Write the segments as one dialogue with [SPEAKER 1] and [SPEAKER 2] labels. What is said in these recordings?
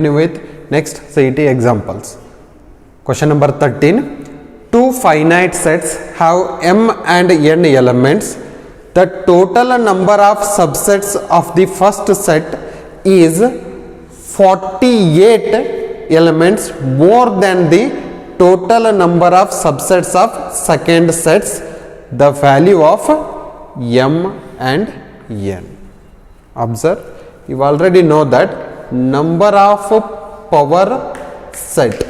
[SPEAKER 1] with next CET examples. Question number 13. Two finite sets have m and n elements. The total number of subsets of the first set is 48 elements more than the total number of subsets of second sets. The value of m and n. Observe, you already know that number of power set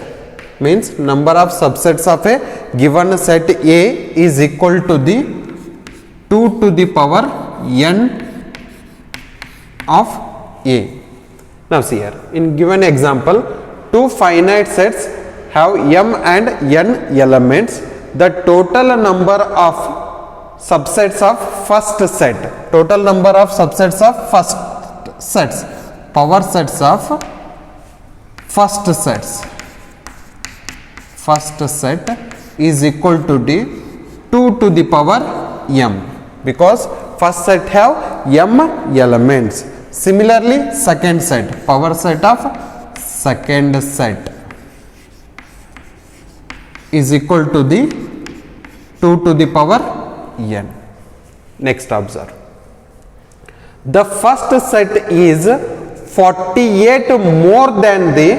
[SPEAKER 1] means number of subsets of a given set A is equal to the 2 to the power n of A. Now see here, in given example, two finite sets have m and n elements. The total number of subsets of first set, total number of subsets of first sets, power sets of first set is equal to the 2 to the power m, because first set have m elements. Similarly, second set, power set of second set is equal to the 2 to the power n. Next, observe, the first set is 48 more than the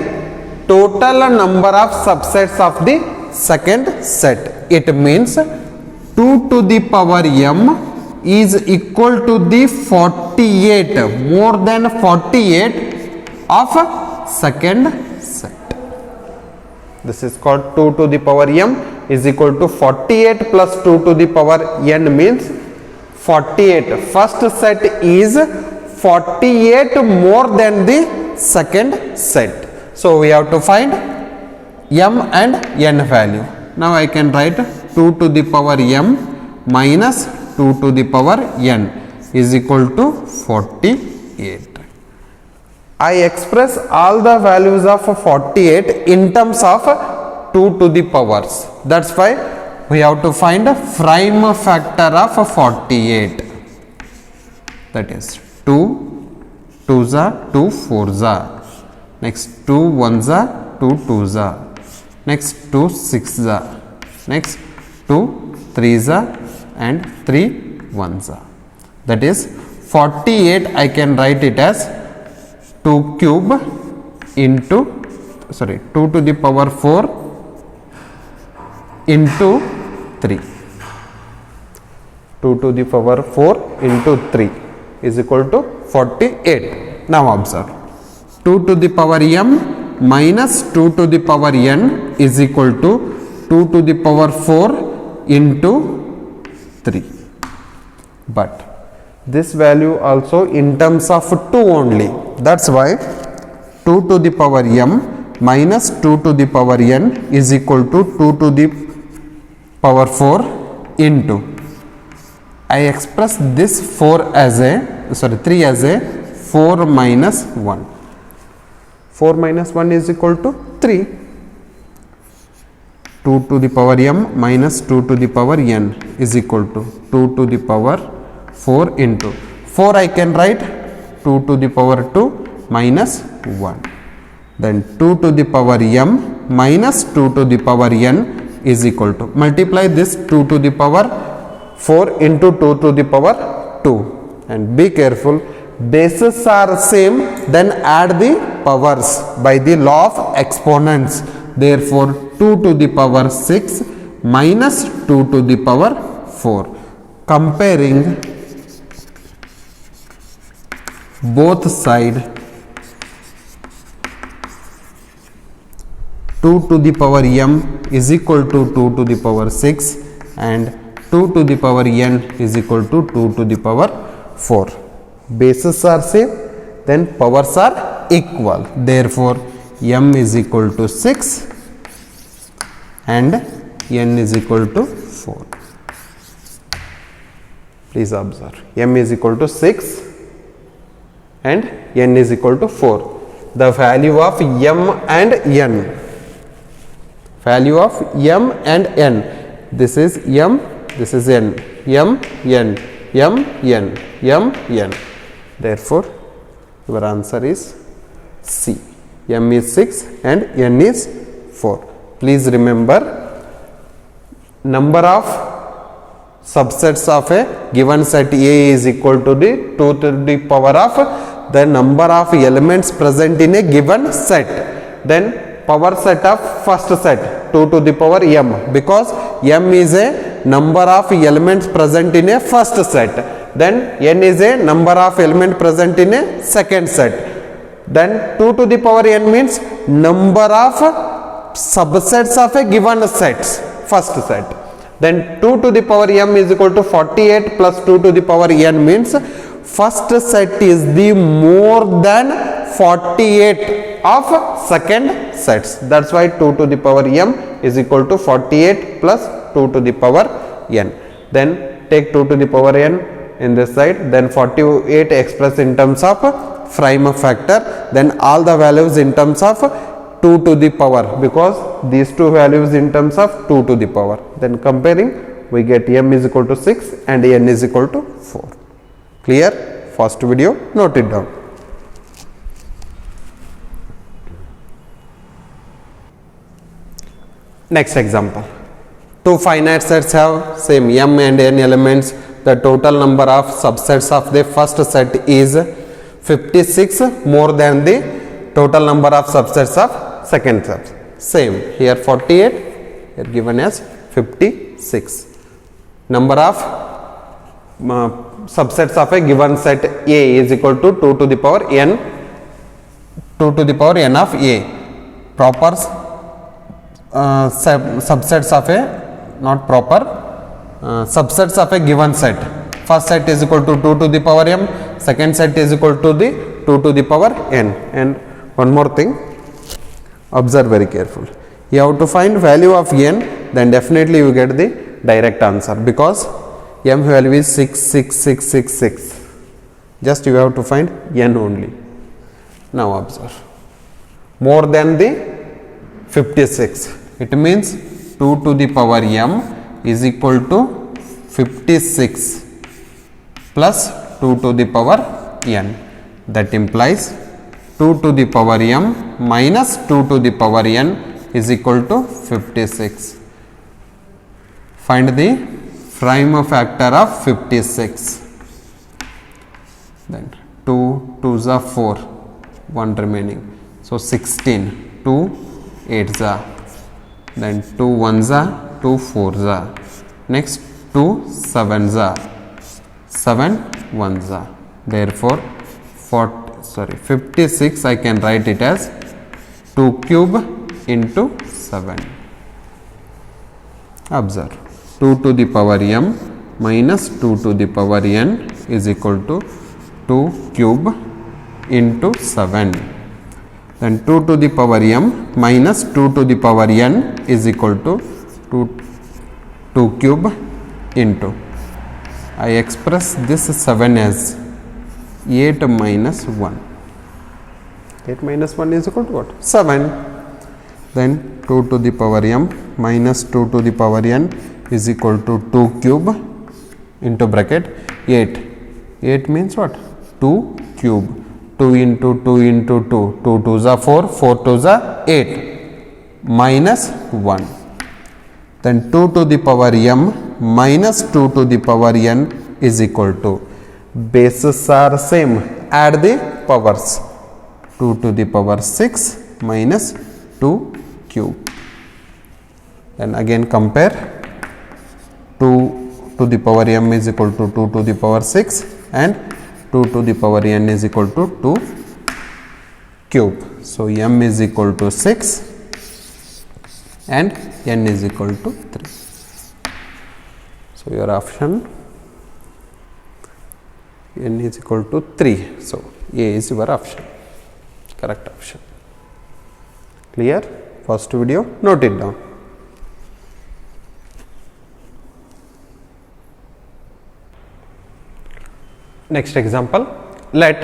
[SPEAKER 1] total number of subsets of the second set. It means 2 to the power m is equal to the 48, more than 48 of second set. This is called 2 to the power m is equal to 48 plus 2 to the power n means 48. First set is 48 more than the second set. So we have to find m and n value. Now I can write 2 to the power m minus 2 to the power n is equal to 48. I express all the values of 48 in terms of 2 to the powers. That's why we have to find a prime factor of 48. That is 2 2s are 2 4s are. Next 2 1s are 2 2s are. Next 2 6s are. Next 2 3s are and 3 1s are. That is 48. I can write it as 2 cube into 2 to the power 4 into 3. 2 to the power 4 into 3 is equal to 48. Now observe, 2 to the power m minus 2 to the power n is equal to 2 to the power 4 into 3. But this value also in terms of 2 only. That's why 2 to the power m minus 2 to the power n is equal to 2 to the power 4 into, I express this 3 as a 4 minus 1. 4 minus 1 is equal to 3. 2 to the power m minus 2 to the power n is equal to 2 to the power 4 into 4. I can write 2 to the power 2 minus 1. Then 2 to the power m minus 2 to the power n is equal to, multiply this 2 to the power 4 into 2 to the power 2, and be careful, bases are same, then add the powers by the law of exponents. Therefore 2 to the power 6 minus 2 to the power 4. Comparing both side, 2 to the power m is equal to 2 to the power 6 and 2 to the power n is equal to 2 to the power 4. Bases are same, then powers are equal. Therefore m is equal to 6 and n is equal to 4. Please observe, m is equal to 6 and n is equal to 4. The value of m and n, value of m and n, this is m, this is n, m n, m n, m n. Therefore your answer is C. m is 6 and n is 4. Please remember, number of subsets of a given set A is equal to the 2 to the power of the number of elements present in a given set. Then power set of first set 2 to the power m, because m is a number of elements present in a first set. Then n is a number of elements present in a second set. Then 2 to the power n means number of subsets of a given sets, first set. Then 2 to the power m is equal to 48 plus 2 to the power n means first set is the more than 48 of second sets. That's why 2 to the power m is equal to 48 plus 2 to the power n. Then take 2 to the power n in this side, then 48 expressed in terms of prime factor, then all the values in terms of 2 to the power, because these two values in terms of 2 to the power. Then comparing, we get m is equal to 6 and n is equal to 4. Clear? First video, note it down. Next example. Two finite sets have same m and n elements. The total number of subsets of the first set is 56 more than the total number of subsets of second set. Same here 48, here given as 56. Number of subsets of a given set A is equal to 2 to the power n, 2 to the power n of A. Proper subsets of a, not proper, subsets of a given set. First set is equal to 2 to the power m, second set is equal to the 2 to the power n. And one more thing, observe very careful. You have to find value of n, then definitely you get the direct answer, because m value is 66666. Just you have to find n only. Now observe. More than the 56. It means 2 to the power m is equal to 56 plus 2 to the power n. That implies 2 to the power m minus 2 to the power n is equal to 56. Find the prime factor of 56. Then 2 2s are 4, 1 remaining. So 16, 2 8s are, then 2 1s are, 2 4s are, next 2 7s are, 7 1s are. Therefore 56 I can write it as 2 cube into 7. Observe, 2 to the power m minus 2 to the power n is equal to 2 cube into 7. Then 2 to the power m minus 2 to the power n is equal to 2 cube into, I express this 7 as 8 minus 1. 8 minus 1 is equal to what? 7. Then 2 to the power m minus 2 to the power n is equal to 2 cube into bracket 8. 8 means what? 2 cube. 2 into 2 into 2. 2 2s are 4, 4 2s are 8 minus 1. Then 2 to the power m minus 2 to the power n is equal to, bases are same, add the powers, 2 to the power 6 minus 2 cube. Then again compare, 2 to the power m is equal to 2 to the power 6 and 2 to the power n is equal to 2 cube. So m is equal to 6 and n is equal to 3. So your option n is equal to 3. So A is your option, correct option. Clear? First video, note it down. Next example, let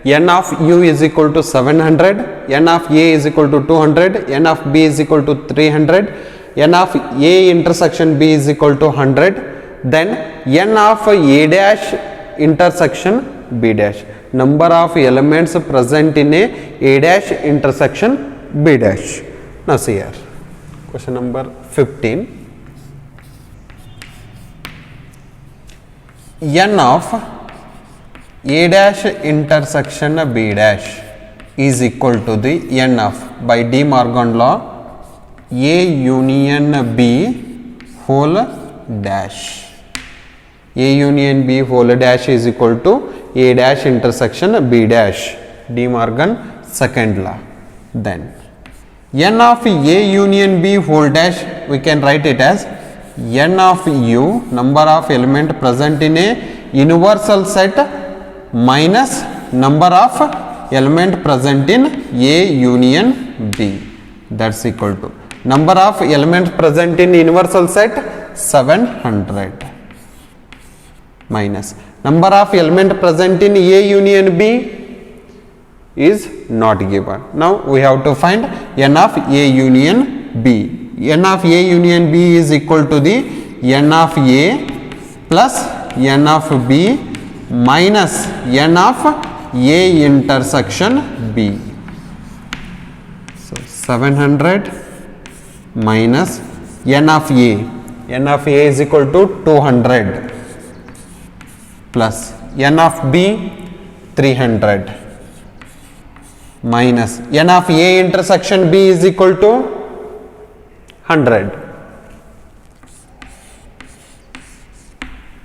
[SPEAKER 1] n of u is equal to 700, n of a is equal to 200, n of b is equal to 300, n of a intersection b is equal to 100, then n of a dash intersection b dash. number of elements present in a dash intersection B dash. Now see here, question number 15. N of A dash intersection B dash is equal to the N of, by De Morgan law, A union B whole dash. A union B whole dash is equal to A dash intersection B dash. De Morgan second law. Then N of A union B whole dash, we can write it as N of U, number of element present in a universal set, minus number of element present in A union B. That's equal to number of elements present in universal set 700 minus number of element present in A union B is not given. Now we have to find N of A union B. N of A union B is equal to the N of A plus N of B minus N of A intersection B. So 700 minus N of A. N of A is equal to 200 plus N of B 300 minus N of A intersection B is equal to 100.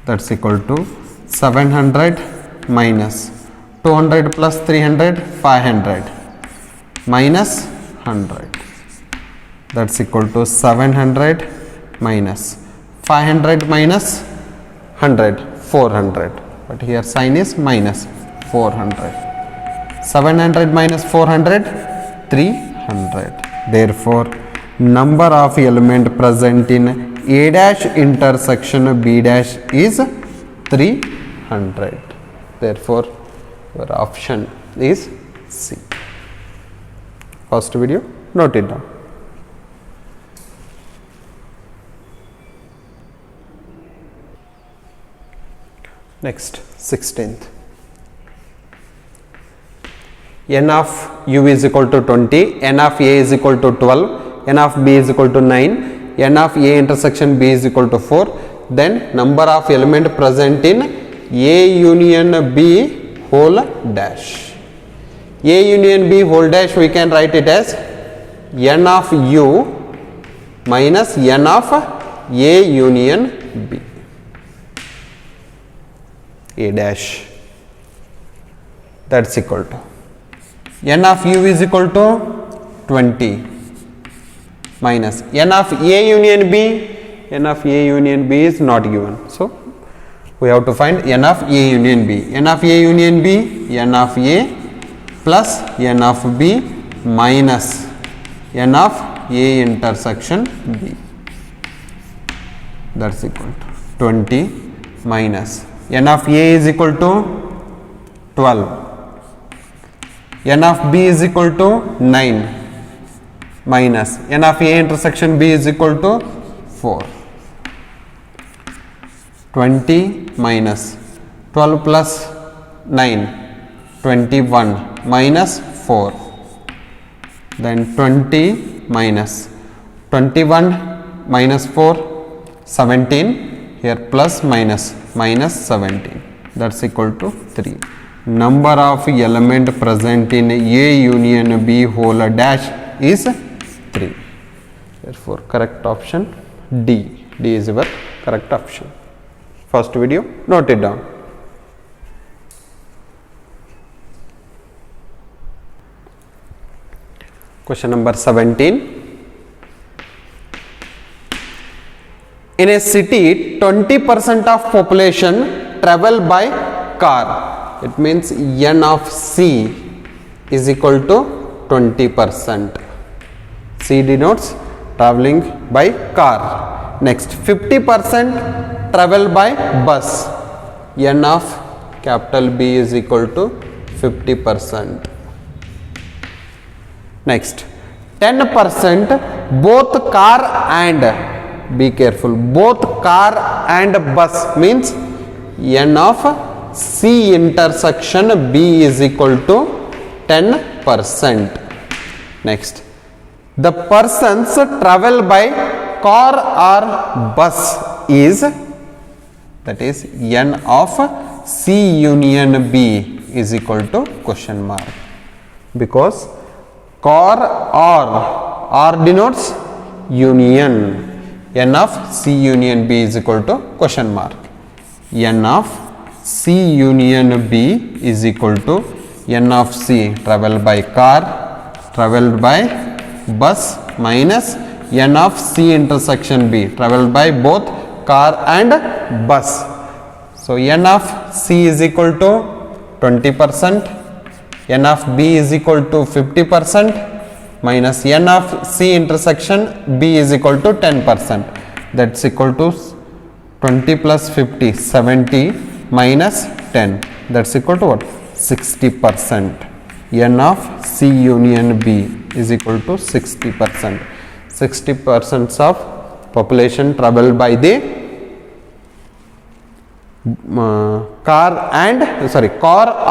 [SPEAKER 1] That's equal to 700 minus 200 plus 300 500 minus 100. That's equal to 700 minus 500 minus 100 400, but here sign is minus 400. 700 minus 400 300. Therefore number of element present in A dash intersection B dash is 300. Therefore your option is C. First video, note it down. Next, 16th. N of U is equal to 20, N of A is equal to 12, N of B is equal to 9, N of A intersection B is equal to 4. Then number of element present in A union B whole dash. A union B whole dash, we can write it as N of U minus N of A union B. A dash, that's equal to N of U is equal to 20 minus N of A union B. N of A union B is not given, so we have to find N of A union B. N of A union B, N of A plus N of B minus N of A intersection B. That's equal to 20 minus N of A is equal to 12, N of B is equal to 9 minus N of A intersection B is equal to 4. 20 minus 12 plus 9, 21 minus 4. Then 20 minus 21 minus 4, 17. Here plus minus 17, that's equal to 3. Number of element present in A union B whole dash is 3. Therefore correct option D. D is your correct option. First video, note it down. Question number 17. In a city, 20% of population travel by car. It means N of C is equal to 20%. C denotes traveling by car. Next, 50% travel by bus. N of capital B is equal to 50%. Next, 10% both car and, be careful, both car and bus means N of C intersection B is equal to 10%. Next, the persons travel by car or bus is, that is n of C union B is equal to question mark, because car or denotes union, n of C union B is equal to question mark. N of C union B is equal to n of C traveled by car, traveled by bus, minus n of C intersection B traveled by both car and bus. So n of C is equal to 20%, n of B is equal to 50%, minus n of C intersection B is equal to 10%. That's equal to 20 plus 50, 70, minus 10. That's equal to what? 60%. N of C union B is equal to 60%. 60% of population travel by the car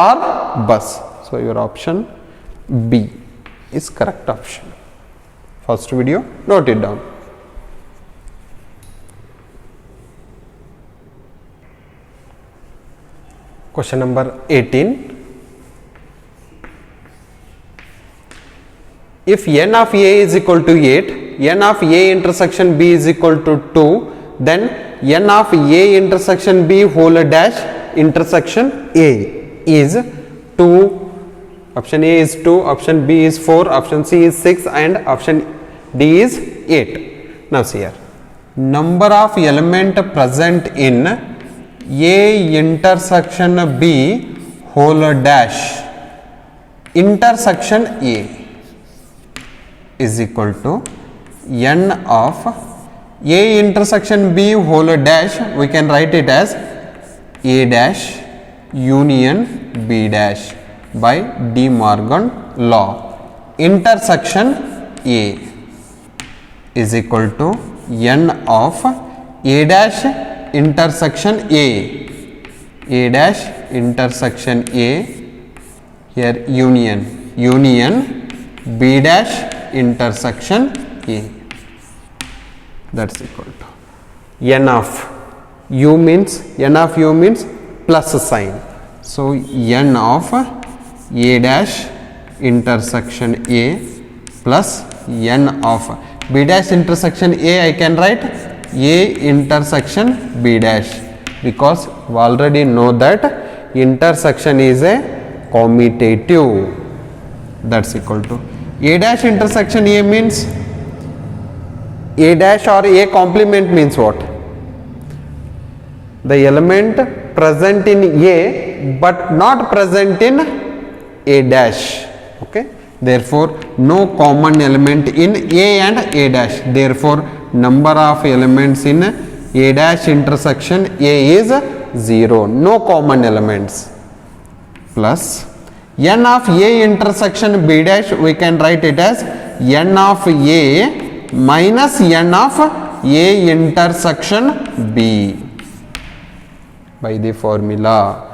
[SPEAKER 1] or bus. So your option B is correct option. First video, note it down. Question number 18. If n of A is equal to 8, n of A intersection B is equal to 2, then n of A intersection B whole dash intersection A is 2. Option A is 2, option B is 4, option C is 6 and option D is 8. Now see here, number of element present in A intersection B whole dash intersection A is equal to n of A intersection B whole dash, we can write it as A dash union B dash by De Morgan law. Intersection A is equal to n of A dash intersection A dash intersection A, here union B dash intersection A. That's equal to n of u means plus sign. So n of A dash intersection A plus n of B dash intersection A, I can write A intersection B dash, because we already know that intersection is a commutative. That's equal to A dash intersection A means A dash or A complement means what? The element present in A but not present in A dash. Okay. Therefore, no common element in A and A dash. Therefore, number of elements in A dash intersection A is 0. No common elements. Plus n of A intersection B dash, we can write it as n of A minus n of A intersection B by the formula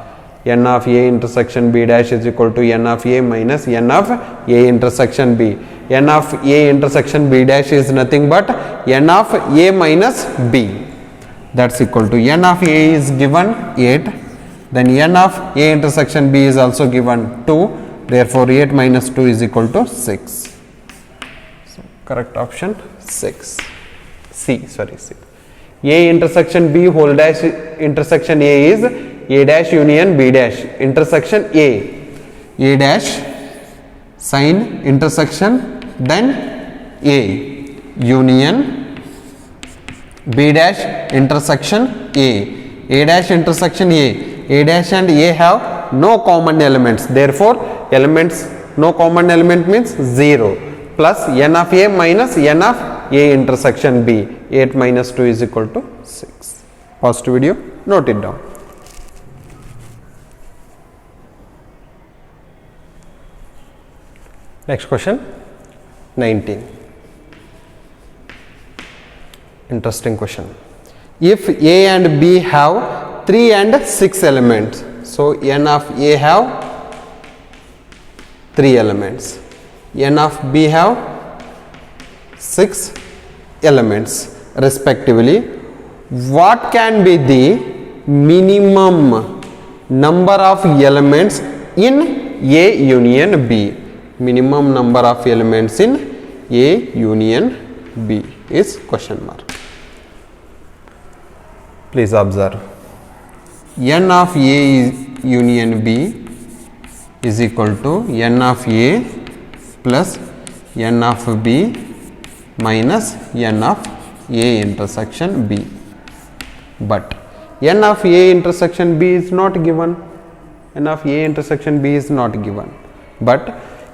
[SPEAKER 1] n of A intersection B dash is equal to n of A minus n of A intersection B. N of A intersection B dash is nothing but n of A minus B. That's equal to n of A is given 8, then n of A intersection B is also given 2. Therefore, 8 minus 2 is equal to 6. So, correct option 6. C. A intersection B whole dash intersection A is A dash union B dash intersection A dash sign intersection, then A union B dash intersection A dash intersection A dash and A have no common elements. Therefore, no common element means 0, plus n of A minus n of A intersection B. 8 minus 2 is equal to 6. Pause the video, note it down. Next question, 19. Interesting question. If A and B have 3 and 6 elements, So n of A have 3 elements, n of B have 6 elements respectively. What can be the minimum number of elements in A union B? Minimum number of elements in A union B is question mark. Please observe. N of A union B is equal to n of A plus n of B minus n of A intersection B. But n of A intersection B is not given. N of A intersection B is not given. But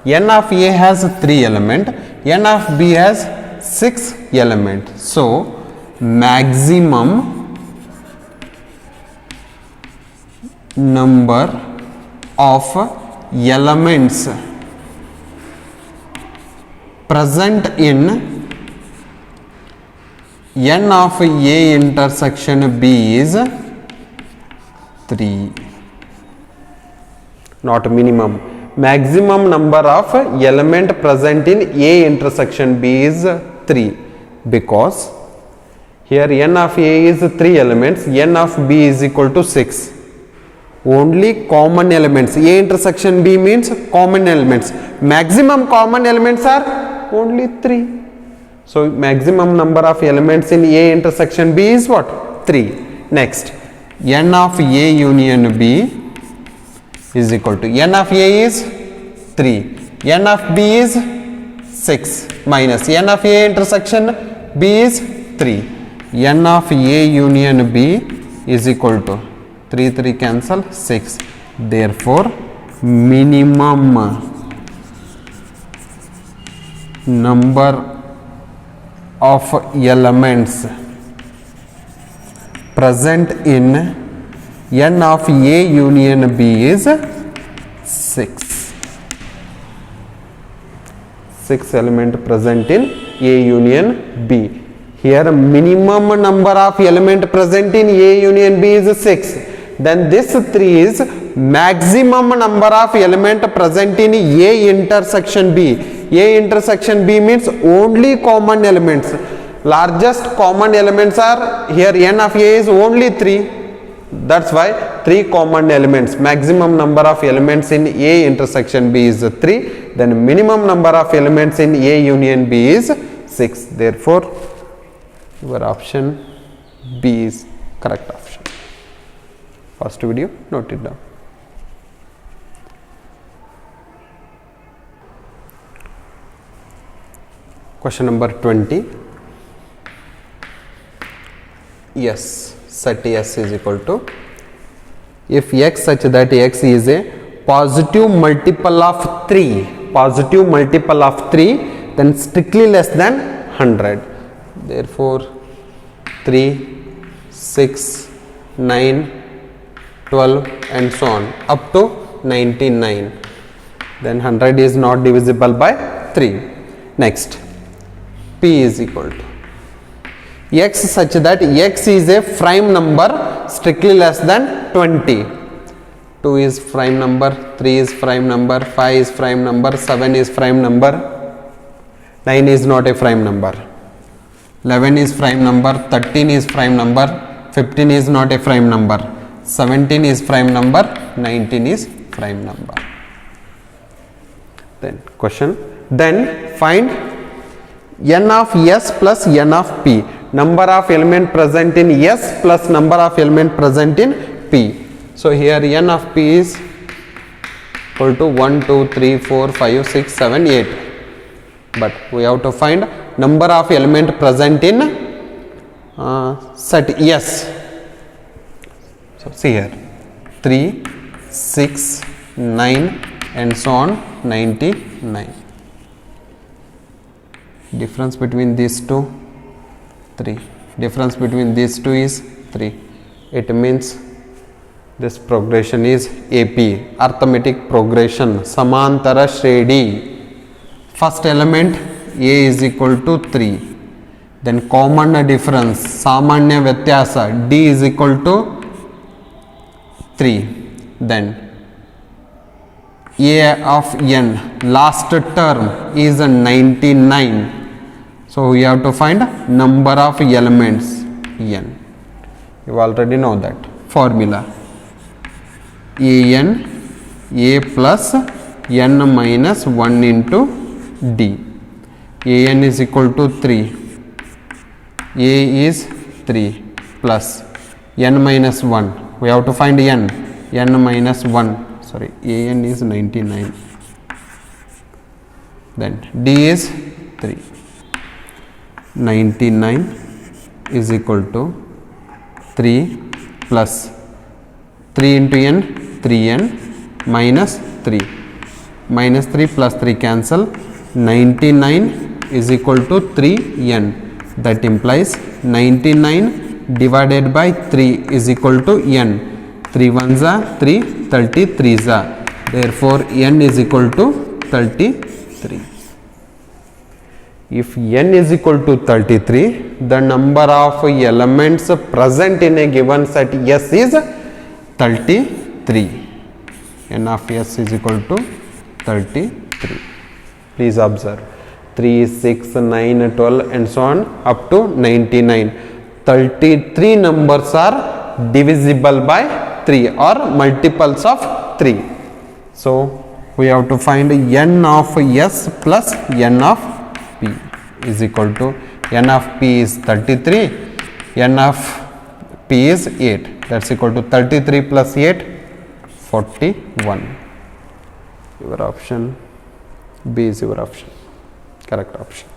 [SPEAKER 1] n of A has 3 elements, n of B has 6 elements. So maximum number of elements present in n of A intersection B is 3. Not minimum. Maximum number of element present in A intersection B is 3, because here n of A is 3 elements, n of B is equal to 6. Only common elements. A intersection B means common elements. Maximum common elements are only 3. So maximum number of elements in A intersection B is what? 3. Next, n of A union B is equal to n of A is 3, n of B is 6 minus n of A intersection B is 3. N of A union B is equal to 3 cancel 6. Therefore, minimum number of elements present in n of A union B is 6. 6 element present in A union B. Here minimum number of element present in A union B is 6. Then this 3 is maximum number of element present in A intersection B. A intersection B means only common elements. Largest common elements are here, n of A is only 3. That's why 3 common elements. Maximum number of elements in A intersection B is 3. Then minimum number of elements in A union B is 6. Therefore, your option B is correct option. First video, note it down. Question number 20. Yes, set S is equal to, if x such that x is a positive multiple of 3, positive multiple of 3, then strictly less than 100. Therefore, 3, 6, 9, 12 and so on up to 99. Then 100 is not divisible by 3. Next, P is equal to x such that x is a prime number strictly less than 20. 2 is prime number, 3 is prime number, 5 is prime number, 7 is prime number, 9 is not a prime number, 11 is prime number, 13 is prime number, 15 is not a prime number, 17 is prime number, 19 is prime number. Then question, then find n of S plus n of P, number of element present in S plus number of element present in P. So here n of P is equal to 1, 2, 3, 4, 5, 6, 7, 8. But we have to find number of element present in set S. So see here 3, 6, 9 and so on 99. Difference between these two 3. Difference between these two is 3. It means this progression is AP, arithmetic progression, Samantara Shredi. First element A is equal to 3. Then common difference, Samanya Vyatyasa, D is equal to 3. then a of n last term is 99. So we have to find number of elements n. You already know that formula. an a plus n minus 1 into d. an is equal to 3. a is 3 plus n minus 1. We have to find n minus 1. Sorry, an is 99. Then d is 3. 99 is equal to 3 plus 3 into n, 3n minus 3. Minus 3 plus 3 cancel. 99 is equal to 3n. That implies 99 divided by 3 is equal to n. 3 ones are 3, 33s are. Therefore, n is equal to 33. If n is equal to 33, the number of elements present in a given set S is 33. N of S is equal to 33. Please observe 3, 6, 9, 12 and so on up to 99. 33 numbers are divisible by 3 or multiples of 3. So, we have to find n of S plus n of P is equal to n of P is 33, n of P is 8. That is equal to 33 plus 8, 41. Your option B is your option, correct option.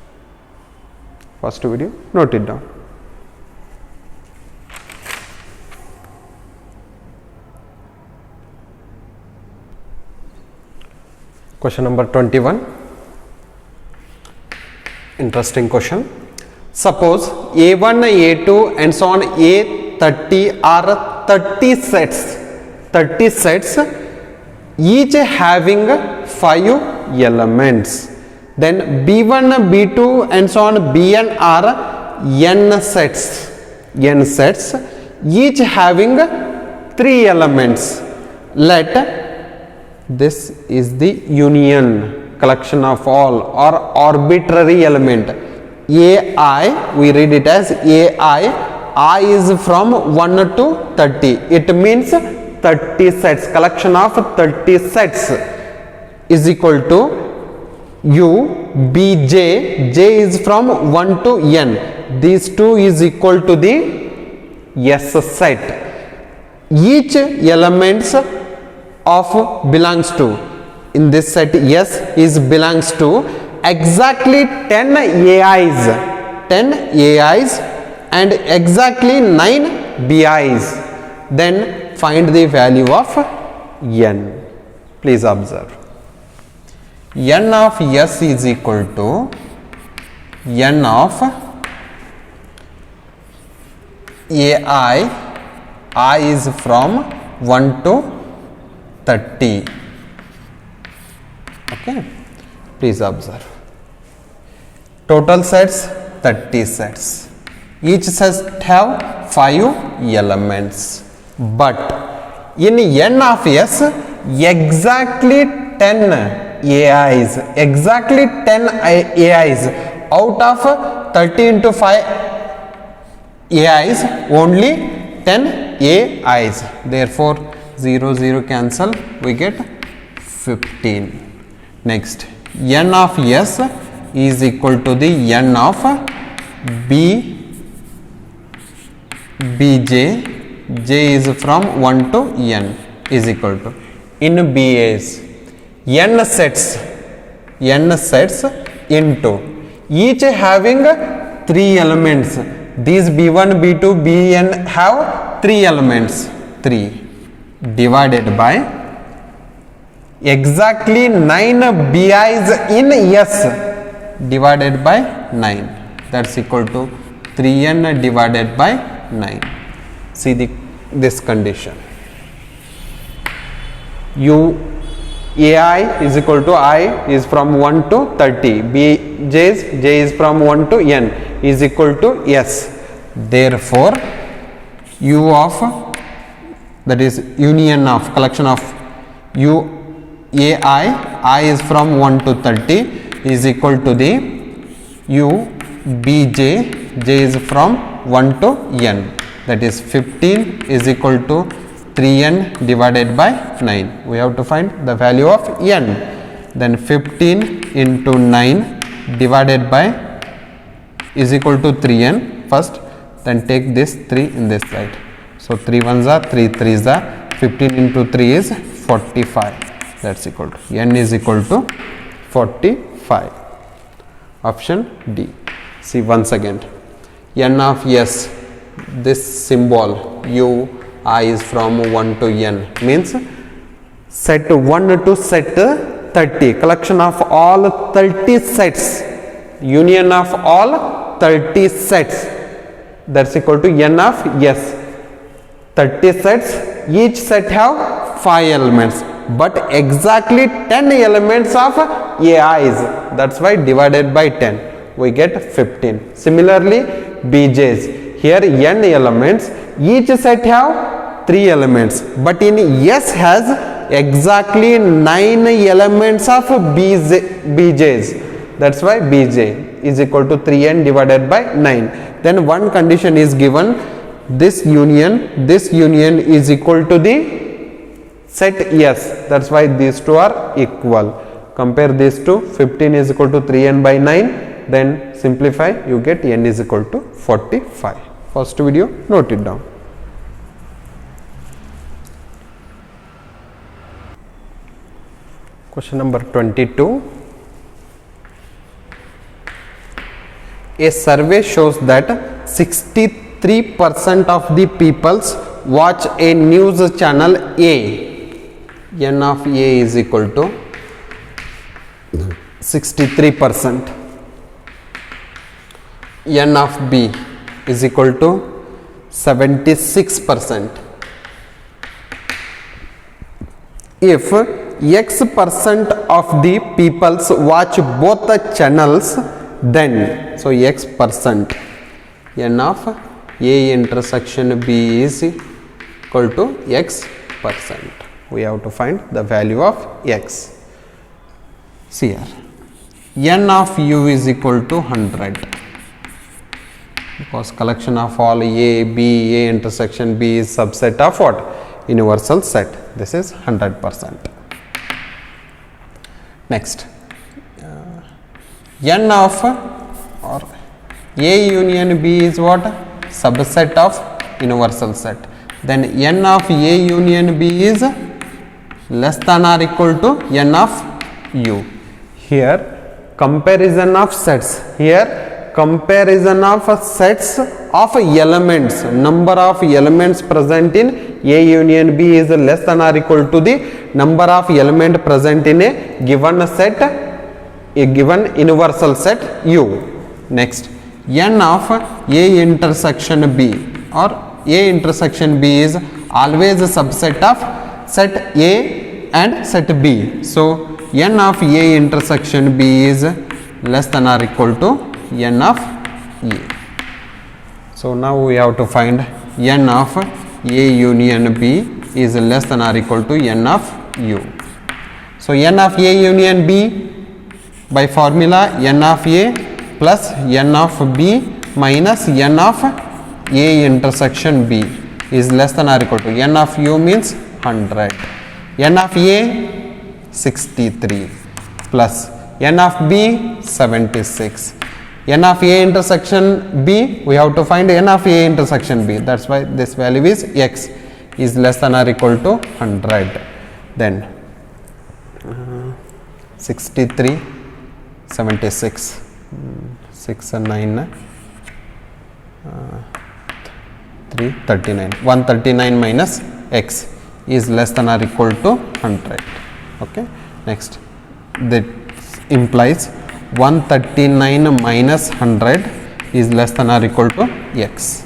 [SPEAKER 1] First video, note it down. Question number 21. Interesting question. Suppose A1, A2 and so on A30 are 30 sets. 30 sets each having 5 elements. Then B1, B2 and so on Bn are n sets. N sets each having 3 elements. Let this is the union collection of all or arbitrary element. Ai, we read it as Ai. I is from 1 to 30. It means 30 sets. Collection of 30 sets is equal to U Bj. J is from 1 to n. These two is equal to the S set. Each elements of belongs to, in this set S is belongs to exactly 10 AIs, 10 AIs and exactly 9 BIs. Then find the value of n. Please observe. N of S is equal to n of AI. I is from 1 to 30. Okay, please observe. Total sets 30 sets. Each set have 5 elements. But in n of S, exactly 10 AIs, exactly 10 AIs out of 30 into 5 AIs, only 10 AIs. Therefore, 0, 0 cancel, we get 15. Next, n of S is equal to the n of Bj. J is from 1 to n is equal to, in BAs, n sets into each having 3 elements. These B1, B2, Bn have 3 elements. 3 divided by exactly 9 BIs in S divided by 9. That's equal to 3n divided by 9. See this condition. AI is equal to I is from 1 to 30. J is from 1 to n is equal to S. Therefore, U of that is union of collection of I is from 1 to 30 is equal to the j is from 1 to n, that is 15 is equal to 3n divided by 9. We have to find the value of n. Then 15 into 9 divided by is equal to 3n first, then take this 3 in this side. So 3 1s are 3 3s are 15 into 3 is 45, that's equal to n is equal to 45. Option D. See once again, n of s, this symbol I is from 1 to n means set 1 to set 30, collection of all 30 sets, union of all 30 sets, that's equal to n of s. 30 sets, each set have 5 elements, but exactly 10 elements of AIs, that's why divided by 10 we get 15. Similarly BJs, here n elements, each set have 3 elements, but in S has exactly 9 elements of BJs, that's why BJ is equal to 3n divided by 9. Then one condition is given, this union is equal to the set S, that's why these two are equal. Compare these two, 15 is equal to 3n by 9, then simplify, you get n is equal to 45. First video, note it down. Question number 22. A survey shows that 63% of the peoples watch a news channel A. N of A is equal to 63%. N of B is equal to 76%. If X% of the peoples watch both the channels, then so X%, N of A intersection B is equal to X%. We have to find the value of X. See here, N of U is equal to 100, because collection of all A intersection B is subset of what? Universal set. This is 100%. Next, N of or A union B is what? Subset of universal set. Then N of A union B is less than or equal to N of U. Here comparison of sets. Here comparison of sets of elements. Number of elements present in A union B is less than or equal to the number of element present in a given set, a given universal set U. Next, N of A intersection B or A intersection B is always a subset of set A and set B. So N of A intersection B is less than or equal to N of A. So now we have to find N of A union B is less than or equal to N of U. So N of A union B by formula N of A plus N of B minus N of A intersection B is less than or equal to N of U means 100, N of A 63 plus N of B 76. N of A intersection B, we have to find N of A intersection B, that's why this value is X is less than or equal to 100. Then 63, 76, 6 and 9, 3, 39, 139 minus X is less than or equal to 100. Okay. Next, that implies 139 minus 100 is less than or equal to X.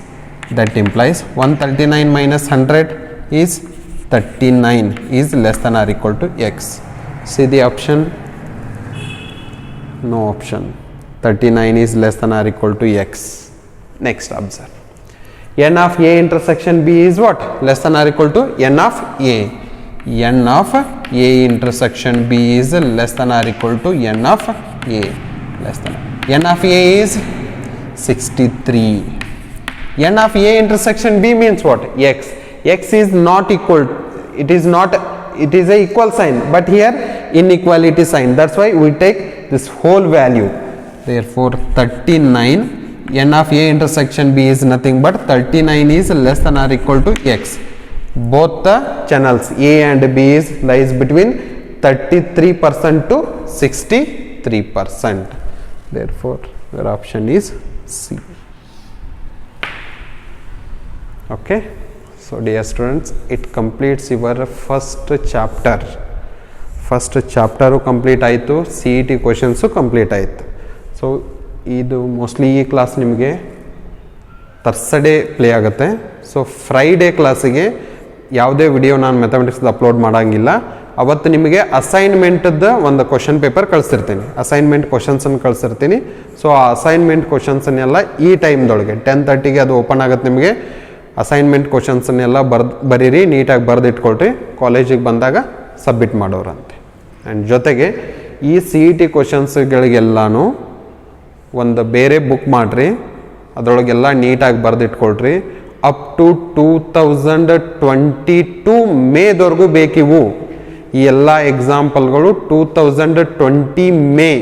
[SPEAKER 1] That implies 139 minus 100 is 39 is less than or equal to X. See the option? No option. 39 is less than or equal to X. Next, observe. n of a intersection b is what? Less than or equal to n of a. n of a intersection b is less than or equal to n of a. Less than. n of a is 63. n of a intersection b means what? X. X is not equal. It is not. It is a equal sign, but here inequality sign. That's why we take this whole value. Therefore, 39. n of a intersection b is nothing but 39 is less than or equal to x. Both the channels a and b is lies between 33% to 63%. Therefore, your option is C. Okay. So, dear students, it completes your first chapter. First chapter complete ಆಯಿತು, CET questions complete ಆಯಿತು. So ಇದು mostly ಈ class ನಿಮಗೆ Thursday play ಆಗುತ್ತೆ. So Friday ಕ್ಲಾಸಿಗೆ ಯಾವುದೇ video ನಾನು ಮ್ಯಾಥಮೆಟಿಕ್ಸ್ದು upload ಮಾಡೋಂಗಿಲ್ಲ. ಅವತ್ತು ನಿಮಗೆ ಅಸೈನ್ಮೆಂಟ್ದು ಒಂದು ಕ್ವಶನ್ ಪೇಪರ್ ಕಳಿಸಿರ್ತೀನಿ, ಅಸೈನ್ಮೆಂಟ್ ಕ್ವಶನ್ಸನ್ನು ಕಳಿಸಿರ್ತೀನಿ. ಸೊ ಆ ಅಸೈನ್ಮೆಂಟ್ ಕ್ವಶನ್ಸನ್ನೆಲ್ಲ ಈ ಟೈಮ್ದೊಳಗೆ 10:30ಗೆ ಅದು ಓಪನ್ ಆಗುತ್ತೆ. ನಿಮಗೆ ಅಸೈನ್ಮೆಂಟ್ ಕ್ವಶನ್ಸನ್ನೆಲ್ಲ ಬರೀರಿ, ನೀಟಾಗಿ ಬರೆದಿಟ್ಕೊಳ್ರಿ, ಕಾಲೇಜಿಗೆ ಬಂದಾಗ ಸಬ್ಮಿಟ್ ಮಾಡೋರಂತೆ. ಆ್ಯಂಡ್ ಜೊತೆಗೆ ಈ CET ಕ್ವಶನ್ಸ್ಗಳಿಗೆಲ್ಲನೂ ಒಂದು ಬೇರೆ ಬುಕ್ ಮಾಡಿರಿ, ಅದರೊಳಗೆಲ್ಲ ನೀಟಾಗಿ ಬರೆದಿಟ್ಕೊಳ್ರಿ. Up to 2022 ಮೇದವರೆಗೂ ಬೇಕಿವು. ಈ ಎಲ್ಲ ಎಕ್ಸಾಂಪಲ್ಗಳು 2020 ಮೇ,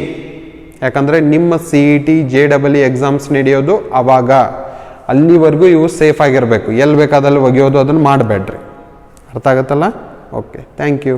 [SPEAKER 1] ಯಾಕಂದರೆ ನಿಮ್ಮ CET JEE ಎಕ್ಸಾಮ್ಸ್ ನಡೆಯೋದು ಆವಾಗ. ಅಲ್ಲಿವರೆಗೂ ಇವು ಸೇಫ್ ಆಗಿರಬೇಕು. ಎಲ್ಲಿ ಬೇಕಾದಲ್ಲಿ ಒಗೆಯೋದು ಅದನ್ನು ಮಾಡಬೇಡ್ರಿ. ಅರ್ಥ ಆಗುತ್ತಲ್ಲ? Okay, thank you.